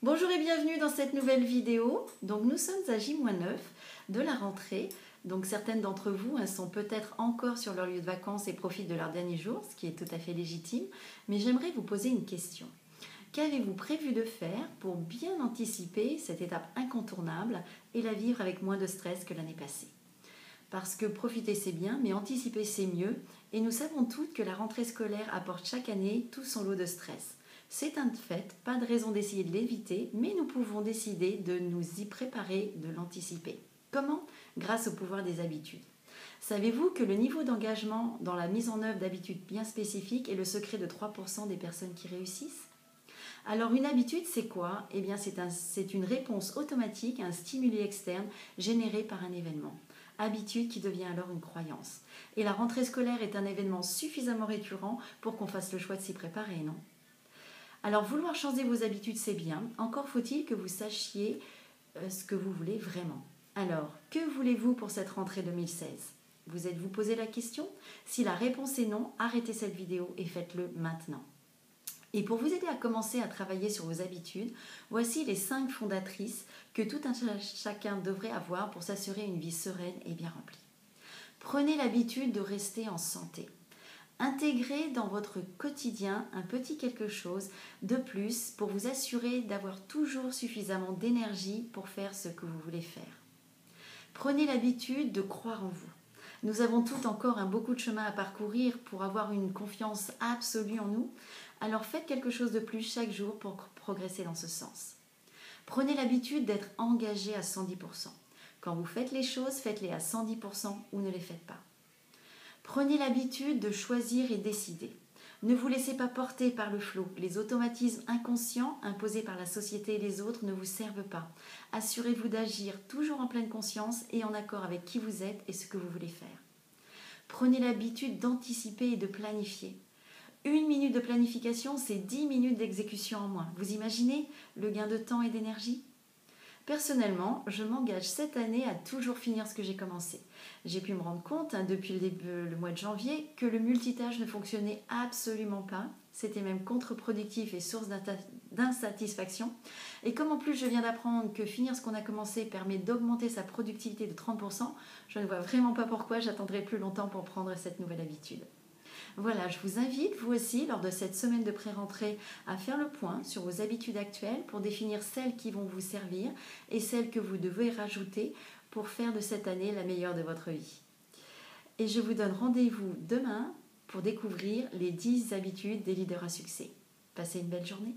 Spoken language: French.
Bonjour et bienvenue dans cette nouvelle vidéo. Donc nous sommes à J-9 de la rentrée. Donc certaines d'entre vous sont peut-être encore sur leur lieu de vacances et profitent de leur dernier jour, ce qui est tout à fait légitime. Mais j'aimerais vous poser une question. Qu'avez-vous prévu de faire pour bien anticiper cette étape incontournable et la vivre avec moins de stress que l'année passée? Parce que profiter c'est bien, mais anticiper c'est mieux. Et nous savons toutes que la rentrée scolaire apporte chaque année tout son lot de stress. C'est un fait, pas de raison d'essayer de l'éviter, mais nous pouvons décider de nous y préparer, de l'anticiper. Comment? Grâce au pouvoir des habitudes. Savez-vous que le niveau d'engagement dans la mise en œuvre d'habitudes bien spécifiques est le secret de 3% des personnes qui réussissent? Alors une habitude, c'est quoi? Eh bien c'est une réponse automatique à un stimuli externe généré par un événement. Habitude qui devient alors une croyance. Et la rentrée scolaire est un événement suffisamment récurrent pour qu'on fasse le choix de s'y préparer, non? Alors vouloir changer vos habitudes, c'est bien. Encore faut-il que vous sachiez ce que vous voulez vraiment. Alors, que voulez-vous pour cette rentrée 2016? Vous êtes-vous posé la question? Si la réponse est non, arrêtez cette vidéo et faites-le maintenant. Et pour vous aider à commencer à travailler sur vos habitudes, voici les 5 fondatrices que tout un chacun devrait avoir pour s'assurer une vie sereine et bien remplie. Prenez l'habitude de rester en santé. Intégrez dans votre quotidien un petit quelque chose de plus pour vous assurer d'avoir toujours suffisamment d'énergie pour faire ce que vous voulez faire. Prenez l'habitude de croire en vous. Nous avons toutes encore beaucoup de chemin à parcourir pour avoir une confiance absolue en nous. Alors faites quelque chose de plus chaque jour pour progresser dans ce sens. Prenez l'habitude d'être engagé à 110%. Quand vous faites les choses, faites-les à 110% ou ne les faites pas. Prenez l'habitude de choisir et décider. Ne vous laissez pas porter par le flot. Les automatismes inconscients imposés par la société et les autres ne vous servent pas. Assurez-vous d'agir toujours en pleine conscience et en accord avec qui vous êtes et ce que vous voulez faire. Prenez l'habitude d'anticiper et de planifier. 1 minute de planification, c'est 10 minutes d'exécution en moins. Vous imaginez le gain de temps et d'énergie ? Personnellement, je m'engage cette année à toujours finir ce que j'ai commencé. J'ai pu me rendre compte depuis le mois de janvier que le multitâche ne fonctionnait absolument pas. C'était même contre-productif et source d'insatisfaction. Et comme en plus je viens d'apprendre que finir ce qu'on a commencé permet d'augmenter sa productivité de 30%, je ne vois vraiment pas pourquoi j'attendrai plus longtemps pour prendre cette nouvelle habitude. Voilà, je vous invite, vous aussi, lors de cette semaine de pré-rentrée, à faire le point sur vos habitudes actuelles pour définir celles qui vont vous servir et celles que vous devez rajouter pour faire de cette année la meilleure de votre vie. Et je vous donne rendez-vous demain pour découvrir les 10 habitudes des leaders à succès. Passez une belle journée.